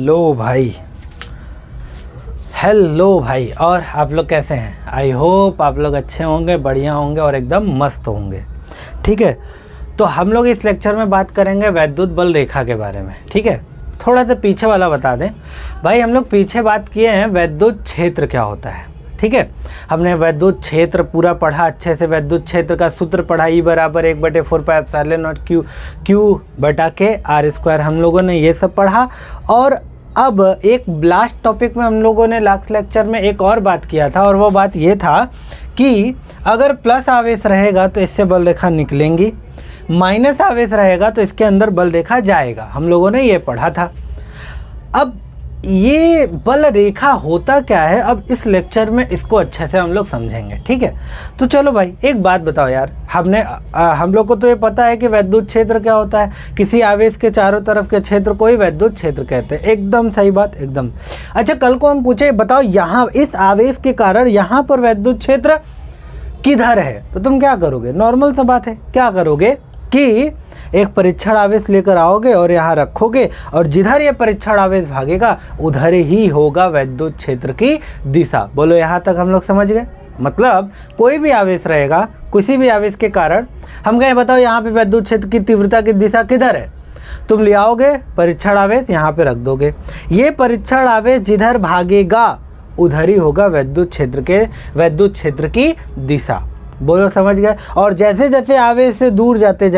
Hello भाई, और आप लोग कैसे हैं? आई होप आप लोग अच्छे होंगे, बढ़िया होंगे और एकदम मस्त होंगे। ठीक है, तो हम लोग इस लेक्चर में बात करेंगे वैद्युत बल रेखा के बारे में। ठीक है, थोड़ा सा पीछे वाला बता दें भाई, हम लोग पीछे बात किए हैं वैद्युत क्षेत्र क्या होता है। ठीक है, हमने वैद्युत क्षेत्र पूरा पढ़ा अच्छे से, वैद्युत क्षेत्र का सूत्र पढ़ा, E बराबर 1/4πε0 Q/K r², हम लोगों ने ये सब पढ़ा। और अब एक लास्ट टॉपिक में हम लोगों ने लास्ट लेक्चर में एक और बात किया था, और वो बात ये था कि अगर प्लस आवेश रहेगा तो इससे बल रेखा निकलेंगी, माइनस आवेश रहेगा तो इसके अंदर बल रेखा जाएगा। हम लोगों ने ये पढ़ा था। अब ये बल रेखा होता क्या है, अब इस लेक्चर में इसको अच्छे से हम लोग समझेंगे। ठीक है, तो चलो भाई एक बात बताओ यार, हम लोग को तो ये पता है कि वैद्युत क्षेत्र क्या होता है, किसी आवेश के चारों तरफ के क्षेत्र को ही वैद्युत क्षेत्र कहते हैं। एकदम सही बात, एकदम। अच्छा, कल को हम पूछे बताओ यहाँ इस आवेश के कारण यहाँ पर वैद्युत क्षेत्र किधर है, तो तुम क्या करोगे? नॉर्मल सा बात है, क्या करोगे कि एक परीक्षण आवेश लेकर आओगे और यहाँ रखोगे, और जिधर ये परीक्षण आवेश भागेगा उधर ही होगा वैद्युत क्षेत्र की दिशा। बोलो, यहाँ तक हम लोग समझ गए? मतलब कोई भी आवेश रहेगा, किसी भी आवेश के कारण हम कहें बताओ यहाँ पे वैद्युत क्षेत्र की तीव्रता की दिशा किधर है, तुम ले आओगे परीक्षण आवेश, यहाँ पे रख दोगे। ये परीक्षण आवेश जिधर भागेगा उधर ही होगा वैद्युत क्षेत्र की दिशा। बोलो, समझ गए? और जैसे जैसे आवेश से दूर जाते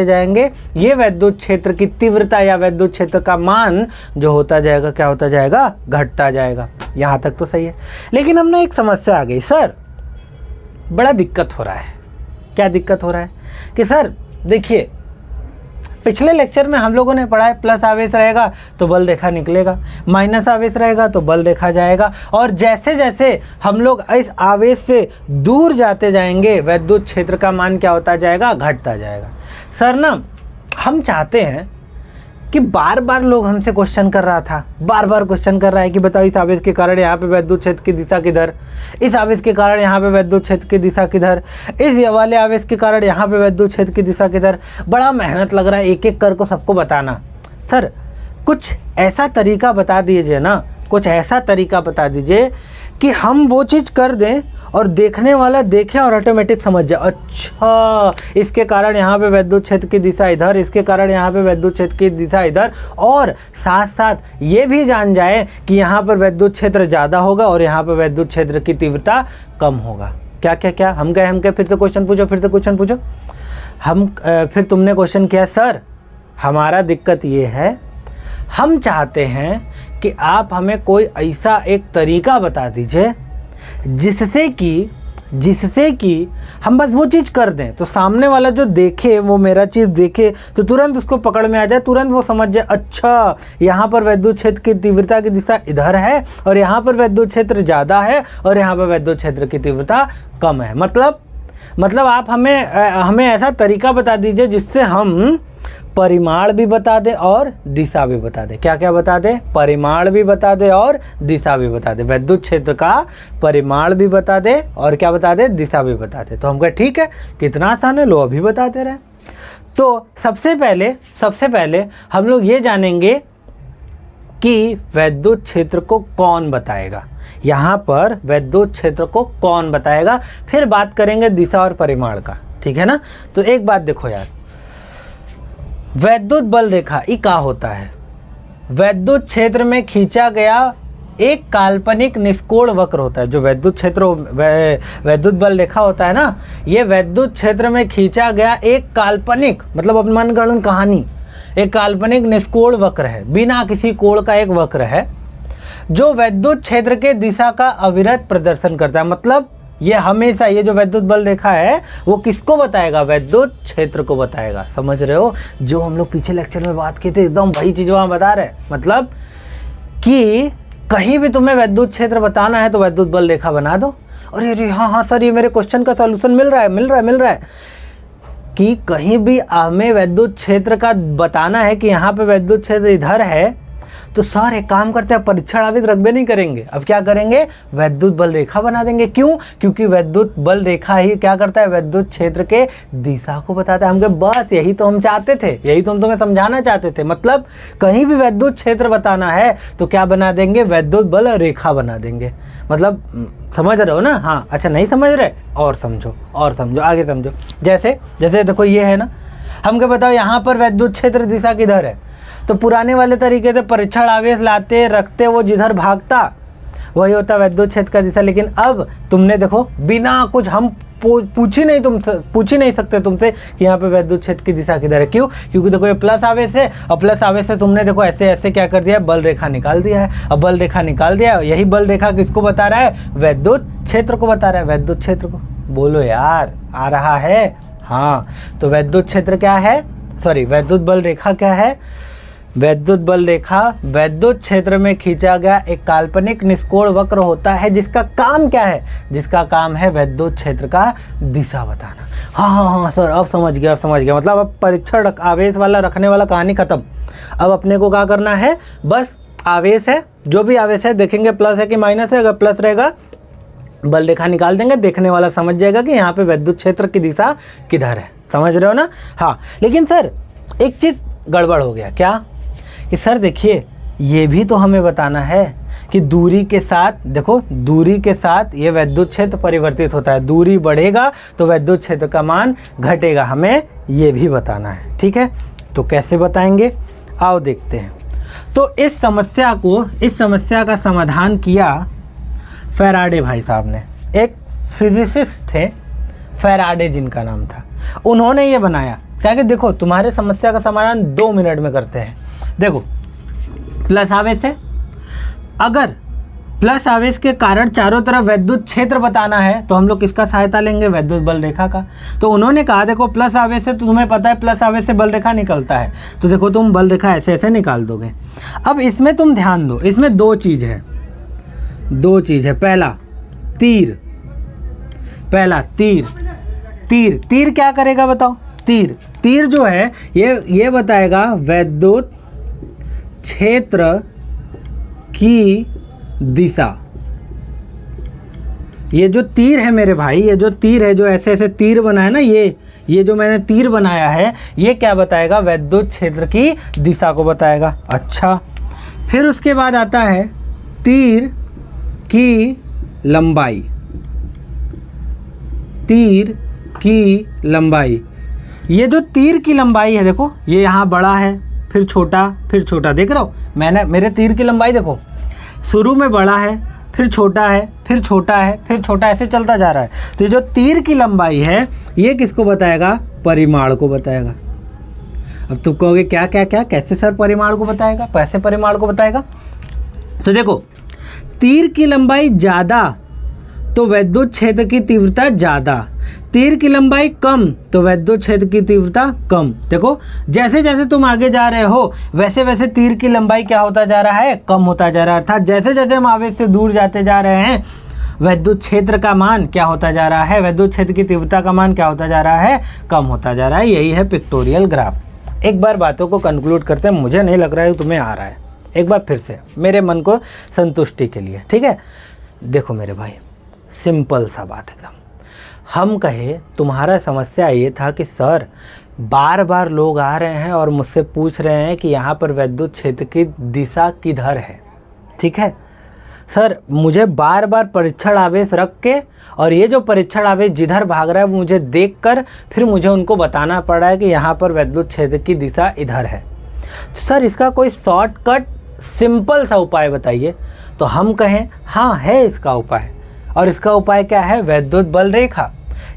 जाएंगे, ये वैद्युत क्षेत्र की तीव्रता या वैद्युत क्षेत्र का मान जो होता जाएगा, क्या होता जाएगा? घटता जाएगा। यहाँ तक तो सही है। लेकिन हमने एक समस्या आ गई, सर बड़ा दिक्कत हो रहा है। क्या दिक्कत हो रहा है कि सर देखिए, पिछले लेक्चर में हम लोगों ने पढ़ा है प्लस आवेश रहेगा तो बल रेखा निकलेगा, माइनस आवेश रहेगा तो बल रेखा जाएगा, और जैसे जैसे हम लोग इस आवेश से दूर जाते जाएंगे वैद्युत क्षेत्र का मान क्या होता जाएगा? घटता जाएगा। सर ना, हम चाहते हैं कि बार बार लोग हमसे क्वेश्चन कर रहा है कि बताओ इस आवेश के कारण यहाँ पे वैद्युत क्षेत्र की दिशा किधर, इस आवेश के कारण यहाँ पे वैद्युत क्षेत्र की दिशा किधर, इस वाले आवेश के कारण यहाँ पे वैद्युत क्षेत्र की दिशा किधर। बड़ा मेहनत लग रहा है एक एक कर को सबको बताना। सर कुछ ऐसा तरीका बता दीजिए ना, कुछ ऐसा तरीका बता दीजिए कि हम वो चीज़ कर दें और देखने वाला देखे और ऑटोमेटिक समझ जाए, अच्छा इसके कारण यहाँ पे वैद्युत क्षेत्र की दिशा इधर, इसके कारण यहाँ पे वैद्युत क्षेत्र की दिशा इधर, और साथ साथ ये भी जान जाए कि यहाँ पर वैद्युत क्षेत्र ज़्यादा होगा और यहाँ पर वैद्युत क्षेत्र की तीव्रता कम होगा। क्या क्या क्या हम कहे फिर से क्वेश्चन पूछो। फिर तुमने क्वेश्चन किया, सर हमारा दिक्कत ये है, हम चाहते हैं कि आप हमें कोई ऐसा एक तरीका बता दीजिए जिससे कि हम बस वो चीज़ कर दें तो सामने वाला जो देखे, वो मेरा चीज़ देखे तो तुरंत उसको पकड़ में आ जाए, तुरंत वो समझ जाए अच्छा यहाँ पर वैद्युत क्षेत्र की तीव्रता की दिशा इधर है और यहाँ पर वैद्युत क्षेत्र ज़्यादा है और यहाँ पर वैद्युत क्षेत्र की तीव्रता कम है। मतलब आप हमें ऐसा तरीका बता दीजिए जिससे हम परिमाण भी बता दे और दिशा भी बता दे। क्या क्या बता दे? परिमाण भी बता दे और दिशा भी बता दे। वैद्युत क्षेत्र का परिमाण भी बता दे और क्या बता दे? दिशा भी बता दे। तो हम कहे ठीक है, कितना आसान है, लो अभी बताते रहे। तो सबसे पहले हम लोग ये जानेंगे कि वैद्युत क्षेत्र को कौन बताएगा, यहाँ पर वैद्युत क्षेत्र को कौन बताएगा, फिर बात करेंगे दिशा और परिमाण का। ठीक है ना? तो एक बात देखो यार, वैद्युत बल रेखा ये क्या होता है? वैद्युत क्षेत्र में खींचा गया एक काल्पनिक निष्कोण वक्र होता है। जो वैद्युत बल रेखा होता है ना, ये वैद्युत क्षेत्र में खींचा गया एक काल्पनिक, मतलब अपनी मनगढ़ंत कहानी, एक काल्पनिक निष्कोण वक्र है, बिना किसी कोण का एक वक्र है जो वैद्युत क्षेत्र के दिशा का अविरत प्रदर्शन करता है। मतलब ये हमेशा, ये जो वैद्युत बल रेखा है वो किसको बताएगा? वैद्युत क्षेत्र को बताएगा। समझ रहे हो? जो हम लोग पीछे लेक्चर में बात की थी, एकदम वही चीज़ वहाँ बता रहे। मतलब कि कहीं भी तुम्हें वैद्युत क्षेत्र बताना है तो वैद्युत बल रेखा बना दो। अरे हाँ सर, ये मेरे क्वेश्चन का सॉल्यूशन मिल रहा है कि कहीं भी हमें वैद्युत क्षेत्र का बताना है कि यहाँ पे वैद्युत क्षेत्र इधर है, तो सर एक काम करते हैं, परीक्षण आवेश रखबे नहीं करेंगे, अब क्या करेंगे, वैद्युत बल रेखा बना देंगे। क्यों? क्योंकि वैद्युत बल रेखा ही क्या करता है, वैद्युत क्षेत्र के दिशा को बताता है। हमके बस यही तो हम चाहते थे, यही तो हम तुम्हें समझाना चाहते थे। मतलब कहीं भी वैद्युत क्षेत्र बताना है तो क्या बना देंगे, वैद्युत बल रेखा बना देंगे। मतलब समझ रहे हो ना? हाँ, अच्छा नहीं समझ रहे, और समझो आगे समझो। जैसे देखो ये है ना, हमको बताओ यहाँ पर वैद्युत क्षेत्र दिशा किधर है, तो पुराने वाले तरीके से परीक्षण आवेश लाते रखते वो जिधर भागता वही होता वैद्युत क्षेत्र का दिशा। लेकिन अब तुमने देखो बिना कुछ हम पूछ ही नहीं सकते तुमसे कि यहाँ पे वैद्युत क्षेत्र की दिशा किधर है। क्यों? क्योंकि देखो ये प्लस आवेश है, और प्लस आवेश से तुमने देखो ऐसे क्या कर दिया है, बल रेखा निकाल दिया है। अब बल रेखा निकाल दिया है, यही बल रेखा किसको बता रहा है, वैद्युत क्षेत्र को बता रहा है, वैद्युत क्षेत्र को। बोलो यार, आ रहा है? हाँ, तो वैद्युत क्षेत्र क्या है, सॉरी वैद्युत बल रेखा क्या है, वैद्युत बल रेखा वैद्युत क्षेत्र में खींचा गया एक काल्पनिक निष्कोण वक्र होता है, जिसका काम क्या है, जिसका काम है वैद्युत क्षेत्र का दिशा बताना। हाँ सर, अब समझ गया मतलब अब परीक्षण आवेश वाला रखने वाला कहानी खत्म। अब अपने को क्या करना है, बस आवेश है, जो भी आवेश है देखेंगे प्लस है कि माइनस है, अगर प्लस रहेगा बल रेखा निकाल देंगे, देखने वाला समझ जाएगा कि यहाँ पे वैद्युत क्षेत्र की दिशा किधर है। समझ रहे हो ना? हाँ, लेकिन सर एक चीज़ गड़बड़ हो गया। क्या? कि सर देखिए ये भी तो हमें बताना है कि दूरी के साथ, देखो दूरी के साथ ये वैद्युत क्षेत्र परिवर्तित होता है, दूरी बढ़ेगा तो वैद्युत क्षेत्र का मान घटेगा, हमें ये भी बताना है। ठीक है, तो कैसे बताएंगे, आओ देखते हैं। तो इस समस्या का समाधान किया फैराडे भाई साहब ने। एक फिजिसिस्ट थे फैराडे जिनका नाम था, उन्होंने ये बनाया। क्या कि देखो तुम्हारे समस्या का समाधान 2 मिनट में करते हैं। देखो प्लस आवेश है, अगर प्लस आवेश के कारण चारों तरफ वैद्युत क्षेत्र बताना है तो हम लोग किसका सहायता लेंगे, वैद्युत बल रेखा का। तो उन्होंने कहा देखो प्लस आवेश से, तो तुम्हें पता है प्लस आवेश से बल रेखा निकलता है, तो देखो तुम बल रेखा ऐसे निकाल दोगे। अब इसमें तुम ध्यान दो, इसमें दो चीज़ है। पहला तीर क्या करेगा बताओ। तीर जो है ये बताएगा वैद्युत क्षेत्र की दिशा। ये जो तीर है मेरे भाई, ये जो तीर है, जो ऐसे तीर बना है ना, ये जो मैंने तीर बनाया है, ये क्या बताएगा, वैद्युत क्षेत्र की दिशा को बताएगा। अच्छा, फिर उसके बाद आता है तीर की लंबाई। ये जो तीर की लंबाई है, देखो ये यहाँ बड़ा है, फिर छोटा, देख रहे हो मैंने, मेरे तीर की लंबाई देखो शुरू में बड़ा है, फिर छोटा है, फिर छोटा, ऐसे चलता जा रहा है। तो ये जो तीर की लंबाई है ये किसको बताएगा, परिमाण को बताएगा। अब तुम कहोगे क्या कैसे सर परिमाण को बताएगा, कैसे परिमाण को बताएगा। तो देखो तीर की लंबाई ज़्यादा तो वैद्युत क्षेत्र की तीव्रता ज़्यादा, तीर की लंबाई कम तो वैद्युत क्षेत्र की तीव्रता कम। देखो जैसे जैसे तुम आगे जा रहे हो वैसे वैसे तीर की लंबाई क्या होता जा रहा है, कम होता जा रहा है। अर्थात जैसे जैसे हम आवेश से दूर जाते जा रहे हैं वैद्युत क्षेत्र का मान क्या होता जा रहा है, वैद्युत क्षेत्र की तीव्रता का मान क्या होता जा रहा है, कम होता जा रहा है। यही है पिक्टोरियल ग्राफ। एक बार बातों को कंक्लूड करते हैं, मुझे नहीं लग रहा है कि तुम्हें आ रहा है, एक बार फिर से मेरे मन को संतुष्टि के लिए। ठीक है, देखो मेरे भाई सिंपल सा बात एकदम। हम कहे तुम्हारा समस्या ये था कि सर बार बार लोग आ रहे हैं और मुझसे पूछ रहे हैं कि यहाँ पर वैद्युत क्षेत्र की दिशा किधर है। ठीक है सर, मुझे बार बार परीक्षण आवेश रख के, और ये जो परीक्षण आवेश जिधर भाग रहा है वो मुझे देखकर फिर मुझे उनको बताना पड़ रहा है कि यहाँ पर वैद्युत क्षेत्र की दिशा इधर है। तो सर इसका कोई शॉर्टकट सिंपल सा उपाय बताइए। तो हम कहें हाँ है इसका उपाय, और इसका उपाय क्या है, वैद्युत बल रेखा।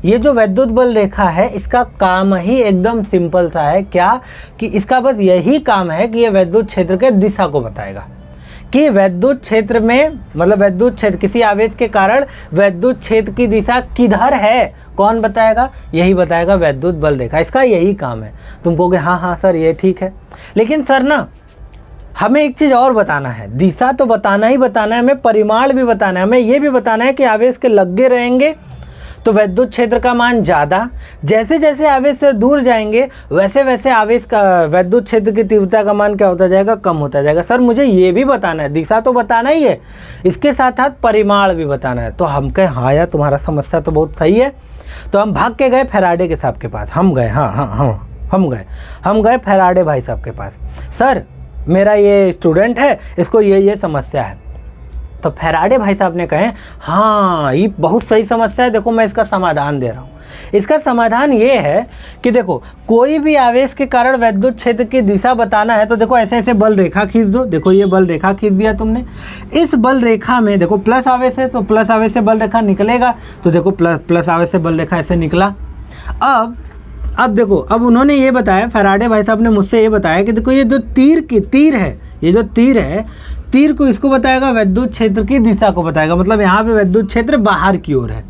ये जो वैद्युत बल रेखा है इसका काम ही एकदम सिंपल सा है। क्या कि इसका बस यही काम है कि ये वैद्युत क्षेत्र के दिशा को बताएगा कि वैद्युत क्षेत्र में, मतलब वैद्युत क्षेत्र किसी आवेश के कारण वैद्युत क्षेत्र की दिशा किधर है, कौन बताएगा, यही बताएगा वैद्युत बल रेखा। इसका यही काम है। तुम कहोगे हाँ सर ये ठीक है, लेकिन सर ना हमें एक चीज़ और बताना है। दिशा तो बताना ही बताना है, हमें परिमाण भी बताना है, हमें ये भी बताना है कि आवेश के लगे रहेंगे तो वैद्युत क्षेत्र का मान ज़्यादा, जैसे जैसे आवेश से दूर जाएंगे वैसे वैसे आवेश का वैद्युत क्षेत्र की तीव्रता का मान क्या होता जाएगा, कम होता जाएगा। सर मुझे ये भी बताना है, दिशा तो बताना ही है, इसके साथ साथ परिमाण भी बताना है। तो हम कहे हाँ यार तुम्हारा समस्या तो बहुत सही है। तो हम भाग के गए फैराडे के साहब के पास, हम गए हम गए फैराडे भाई साहब के पास। सर मेरा ये स्टूडेंट है, इसको ये समस्या है। तो फैराडे भाई साहब ने कहे हाँ ये बहुत सही समस्या है, देखो मैं इसका समाधान दे रहा हूँ। इसका समाधान ये है कि देखो कोई भी आवेश के कारण वैद्युत क्षेत्र की दिशा बताना है तो देखो ऐसे ऐसे बल रेखा खींच दो। देखो ये बल रेखा खींच दिया तुमने, इस बल रेखा में देखो प्लस आवेश है तो प्लस आवेश से बल रेखा निकलेगा, तो देखो प्लस आवेश से बल रेखा ऐसे निकला। अब देखो, अब उन्होंने ये बताया, फैराडे भाई साहब ने मुझसे ये बताया कि देखो ये जो तीर है, ये जो तीर है, तीर को इसको बताएगा वैद्युत क्षेत्र की दिशा को बताएगा, मतलब यहाँ पे वैद्युत क्षेत्र बाहर की ओर है,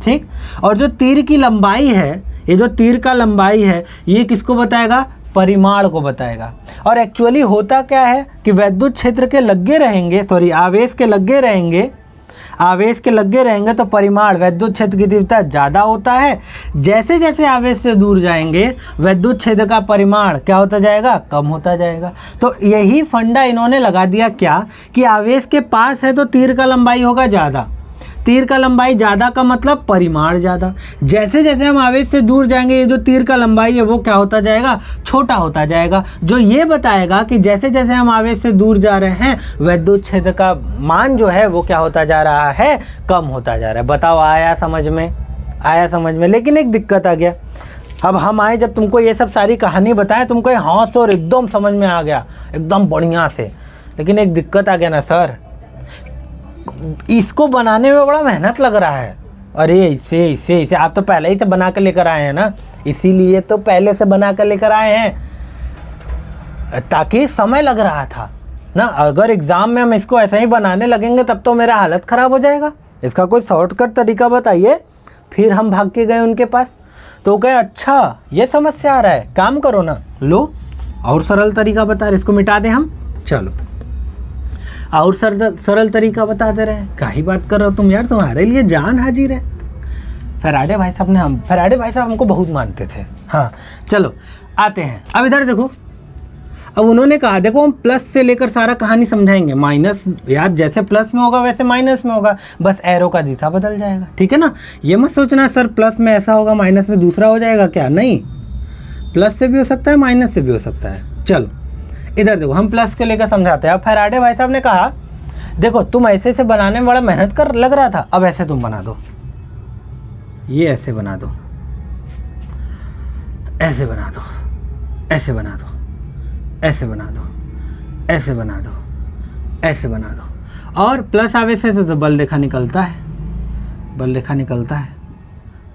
ठीक। और जो तीर की लंबाई है, ये जो तीर का लंबाई है ये किसको बताएगा, परिमाण को बताएगा। और एक्चुअली होता क्या है कि वैद्युत क्षेत्र के लगे रहेंगे, सॉरी आवेश के लगे रहेंगे, आवेश के लगे रहेंगे तो परिमाण वैद्युत क्षेत्र की तीव्रता ज़्यादा होता है। जैसे जैसे आवेश से दूर जाएंगे वैद्युत क्षेत्र का परिमाण क्या होता जाएगा, कम होता जाएगा। तो यही फंडा इन्होंने लगा दिया क्या कि आवेश के पास है तो तीर का लंबाई होगा ज़्यादा, तीर का लंबाई ज़्यादा का मतलब परिमाण ज़्यादा। जैसे जैसे हम आवेश से दूर जाएंगे ये जो तीर का लंबाई है वो क्या होता जाएगा, छोटा होता जाएगा, जो ये बताएगा कि जैसे जैसे हम आवेश से दूर जा रहे हैं वैद्युत क्षेत्र का मान जो है वो क्या होता जा रहा है, कम होता जा रहा है। बताओ आया समझ में, आया समझ में। लेकिन एक दिक्कत आ गया, अब हम आए जब तुमको ये सब सारी कहानी बताएं तुमको हाँ सर एकदम समझ में आ गया, एकदम बढ़िया से। लेकिन एक दिक्कत आ गया ना सर, इसको बनाने में बड़ा मेहनत लग रहा है। अरे इसे आप तो पहले ही से बना कर लेकर आए हैं ना, इसीलिए तो पहले से बना कर लेकर आए हैं, ताकि समय लग रहा था ना। अगर एग्ज़ाम में हम इसको ऐसे ही बनाने लगेंगे तब तो मेरा हालत ख़राब हो जाएगा। इसका कोई शॉर्टकट तरीका बताइए। फिर हम भाग के गए उनके पास, तो कहे अच्छा ये समस्या आ रहा है, काम करो ना, लो और सरल तरीका बता रहे, इसको मिटा दें हम, चलो और सरल तरीका बता दे रहे हैं। क्या ही बात कर रहे हो तुम यार, तुम्हारे लिए जान हाजिर है। फैराडे भाई साहब हमको बहुत मानते थे। हाँ चलो आते हैं, अब इधर देखो, अब उन्होंने कहा देखो हम प्लस से लेकर सारा कहानी समझाएंगे, माइनस यार जैसे प्लस में होगा वैसे माइनस में होगा, बस एरो का दिशा बदल जाएगा, ठीक है ना। ये मत सोचना सर प्लस में ऐसा होगा माइनस में दूसरा हो जाएगा, क्या नहीं, प्लस से भी हो सकता है माइनस से भी हो सकता है। चलो इधर देखो हम प्लस के लेकर समझाते हैं। अब फैराडे भाई साहब ने कहा देखो तुम ऐसे से बनाने में बड़ा मेहनत कर लग रहा था, अब ऐसे तुम बना दो, ये ऐसे बना दो, ऐसे बना दो, ऐसे बना दो, ऐसे बना दो, ऐसे बना दो, ऐसे बना दो। और प्लस आवेश से तो बल रेखा निकलता है, बल रेखा निकलता है,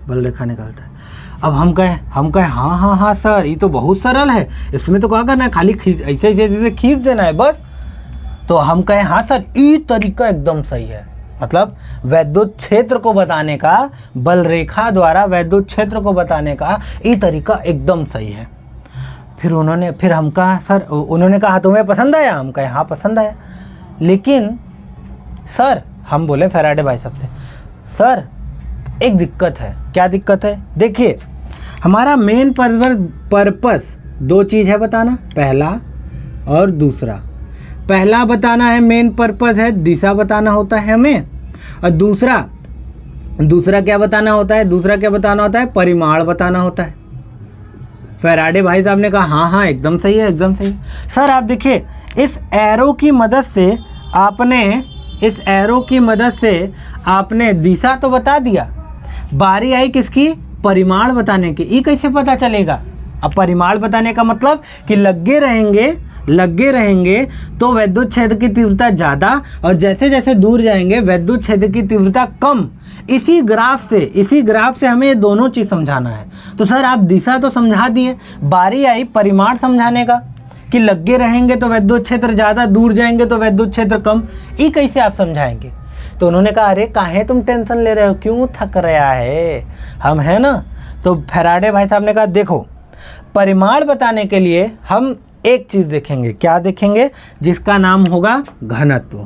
बल रेखा निकलता है। अब हम कहें हाँ सर ये तो बहुत सरल है, इसमें तो क्या करना है, खाली ऐसे खींच देना है बस। तो हम कहें हाँ सर ये तरीका एकदम सही है, मतलब वैद्युत क्षेत्र को बताने का, बल रेखा द्वारा वैद्युत क्षेत्र को बताने का ये तरीका एकदम सही है। फिर हम कहा सर, उन्होंने कहा तुम्हें पसंद आया, हम कहें हाँ पसंद आया। लेकिन सर हम बोले फैराडे भाई साहब से, सर एक दिक्कत है। क्या दिक्कत है, देखिए हमारा मेन पर्पस दो चीज़ है बताना, पहला और दूसरा। पहला बताना है, मेन पर्पस है दिशा बताना होता है हमें, और दूसरा क्या बताना होता है, दूसरा क्या बताना होता है, परिमाण बताना होता है। फैराडे भाई साहब ने कहा हाँ एकदम सही है, एकदम सही है। सर आप देखिए इस एरो की मदद से आपने दिशा तो बता दिया, बारी आई किसकी, परिमाण बताने की। ये कैसे पता चलेगा, अब परिमाण बताने का मतलब कि लगे रहेंगे तो वैद्युत क्षेत्र की तीव्रता ज़्यादा, और जैसे जैसे दूर जाएंगे वैद्युत क्षेत्र की तीव्रता कम। इसी ग्राफ से हमें ये दोनों चीज़ समझाना है। तो सर आप दिशा तो समझा दिए, बारी आई परिमाण समझाने का कि लगे रहेंगे तो वैद्युत क्षेत्र ज़्यादा, दूर जाएंगे तो वैद्युत क्षेत्र कम। ये कैसे आप समझाएंगे। तो उन्होंने कहा अरे काहे तुम टेंशन ले रहे हो, क्यों थक रहा है, हम हैं ना। तो फैराडे भाई साहब ने कहा देखो परिमाण बताने के लिए हम एक चीज़ देखेंगे, क्या देखेंगे, जिसका नाम होगा घनत्व।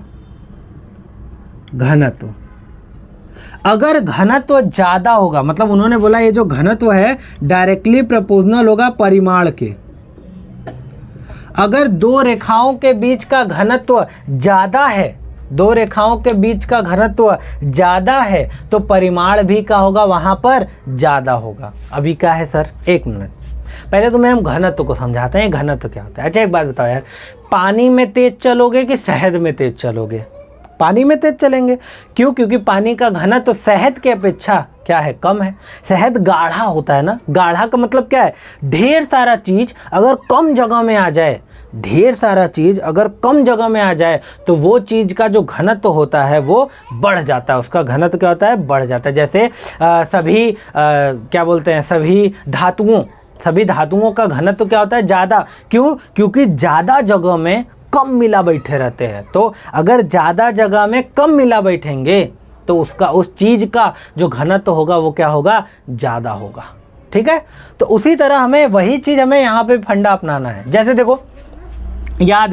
अगर घनत्व ज़्यादा होगा, मतलब उन्होंने बोला ये जो घनत्व है डायरेक्टली प्रोपोर्शनल होगा परिमाण के। अगर दो रेखाओं के बीच का घनत्व ज़्यादा है, दो रेखाओं के बीच का घनत्व ज़्यादा है तो परिमाण भी क्या होगा, वहाँ पर ज़्यादा होगा। अभी क्या है सर, एक मिनट, पहले तो मैं हम घनत्व को समझाते हैं, घनत्व क्या होता है। अच्छा एक बात बताओ यार, पानी में तेज चलोगे कि शहद में तेज चलोगे? पानी में तेज चलेंगे। क्यों? क्योंकि पानी का घनत्व शहद के अपेक्षा क्या है, कम है। शहद गाढ़ा होता है ना, गाढ़ा का मतलब क्या है, ढेर सारा चीज़ अगर कम जगह में आ जाए, ढेर सारा चीज़ अगर कम जगह में आ जाए तो वो चीज़ का जो घनत्व होता है वो बढ़ जाता है, उसका घनत्व क्या होता है, बढ़ जाता है। जैसे सभी क्या बोलते हैं, सभी धातुओं का घनत्व क्या होता है, ज़्यादा। क्यों? क्योंकि ज़्यादा जगह में कम मिला बैठे रहते हैं। तो अगर ज़्यादा जगह में कम मिला बैठेंगे तो उसका, उस चीज़ का जो घनत्व होगा वो क्या होगा, ज़्यादा होगा। ठीक है, तो उसी तरह हमें वही चीज़ हमें यहाँ पे फंडा अपनाना है। जैसे देखो, यहाँ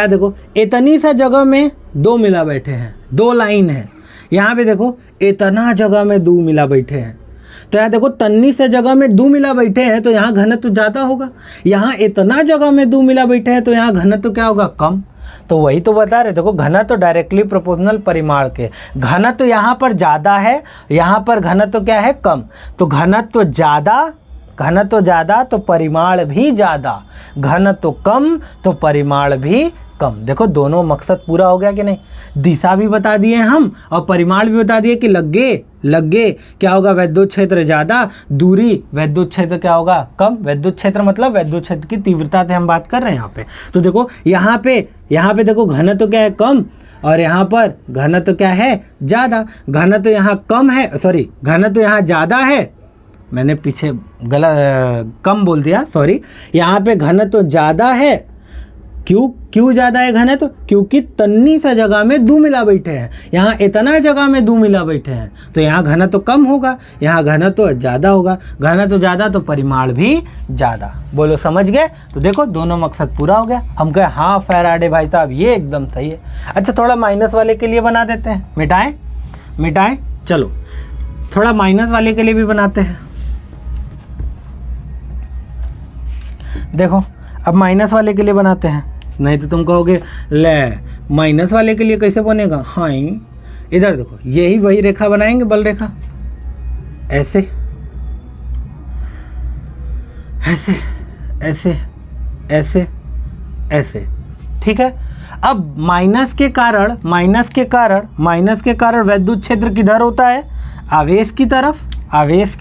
देखो इतनी सा जगह में दो मिला बैठे हैं, दो लाइन है। यहाँ पे देखो इतना जगह में दो मिला बैठे हैं, तो यहाँ देखो तन्नी से जगह में दो मिला बैठे हैं तो यहाँ घनत्व ज़्यादा होगा। यहाँ इतना जगह में दो मिला बैठे हैं तो यहाँ घनत्व क्या होगा, कम। तो वही तो बता रहे, देखो घनत्व डायरेक्टली प्रोपोर्शनल परिमाण के। घनत्व यहाँ पर ज़्यादा है, यहाँ पर घनत्व क्या है, कम। तो घनत्व ज़्यादा तो परिमाण भी ज़्यादा, घनत्व कम तो परिमाण भी कम। देखो दोनों मकसद पूरा हो गया कि नहीं। दिशा भी बता दिए हम और परिमाण भी बता दिए कि लगे क्या होगा, वैद्युत क्षेत्र ज़्यादा, दूरी वैद्युत क्षेत्र क्या होगा, कम। वैद्युत क्षेत्र मतलब वैद्युत क्षेत्र की तीव्रता से हम बात कर रहे हैं यहाँ पे। तो देखो यहाँ पे देखो घनत्व क्या है, कम, और यहाँ पर घनत्व क्या है, ज़्यादा। घनत्व यहाँ कम है, सॉरी घनत्व यहाँ ज़्यादा है, मैंने पीछे गलत कम बोल दिया, सॉरी। यहाँ पे घनत्व ज़्यादा है। क्यों ज़्यादा है घनत्व? क्योंकि तन्नी सा जगह में दो मिला बैठे हैं, यहाँ इतना जगह में दो मिला बैठे हैं तो यहाँ घनत्व कम होगा, यहाँ घनत्व ज़्यादा होगा। घनत्व ज़्यादा तो परिमाण भी ज़्यादा। बोलो समझ गए? तो देखो दोनों मकसद पूरा हो गया। हम कहे हाँ फैराडे भाई साहब ये एकदम सही है। अच्छा थोड़ा माइनस वाले के लिए बना देते हैं, मिटाएं। चलो थोड़ा माइनस वाले के लिए भी बनाते हैं। देखो अब माइनस वाले के लिए बनाते हैं, नहीं तो तुम कहोगे ले माइनस वाले के लिए कैसे बनेगा। हाँ इधर देखो, यही वही रेखा बनाएंगे, बल रेखा, ऐसे ऐसे ऐसे ऐसे ऐसे। ठीक है, अब माइनस के कारण वैद्युत क्षेत्र किधर होता है, आवेश की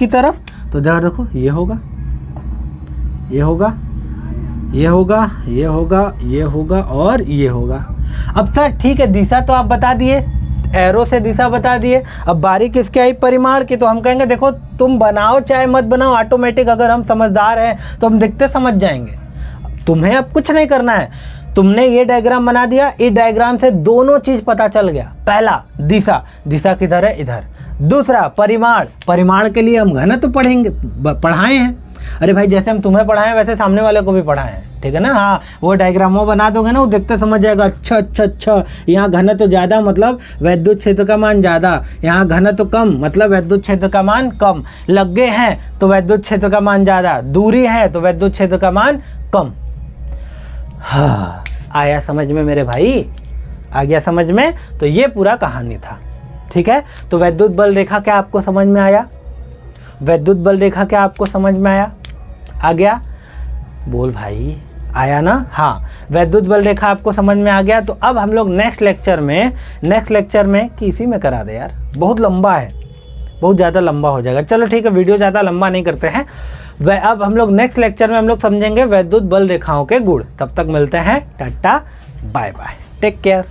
तरफ। तो देखो ये होगा और ये होगा। अब सर ठीक है, दिशा तो आप बता दिए, एरो से दिशा बता दिए, अब बारी किसके आई, परिमाण की। तो हम कहेंगे देखो तुम बनाओ चाहे मत बनाओ, ऑटोमेटिक अगर हम समझदार हैं तो हम देखते समझ जाएंगे। तुम्हें अब कुछ नहीं करना है, तुमने ये डायग्राम बना दिया, इस डायग्राम से दोनों चीज़ पता चल गया। पहला दिशा किधर है, इधर। दूसरा परिमाण के लिए हम घनत्व पढ़ाए हैं। अरे भाई जैसे हम तुम्हें पढ़ाएं वैसे सामने वाले को भी पढ़ाएं, ठीक है ना। हाँ वो डायग्राम वो बना दोगे ना, वो देखते समझ जाएगा। अच्छा यहाँ घनत्व ज़्यादा मतलब वैद्युत क्षेत्र का मान ज़्यादा, यहाँ घनत्व कम मतलब वैद्युत क्षेत्र का मान कम। लगे हैं तो वैद्युत क्षेत्र का मान ज़्यादा, दूरी है तो वैद्युत क्षेत्र का मान कम। हाँ आया समझ में मेरे भाई, आ गया समझ में। तो ये पूरा कहानी था, ठीक है। तो वैद्युत बल रेखा क्या आपको समझ में आया, आ गया? बोल भाई आया ना। हाँ वैद्युत बल रेखा आपको समझ में आ गया। तो अब हम लोग नेक्स्ट लेक्चर में कि इसी में करा दे यार, बहुत लंबा है, बहुत ज़्यादा लंबा हो जाएगा। चलो ठीक है, वीडियो ज़्यादा लंबा नहीं करते हैं। अब हम लोग नेक्स्ट लेक्चर में हम लोग समझेंगे वैद्युत बल रेखाओं के गुण। तब तक मिलते हैं, टाटा बाय बाय, टेक केयर।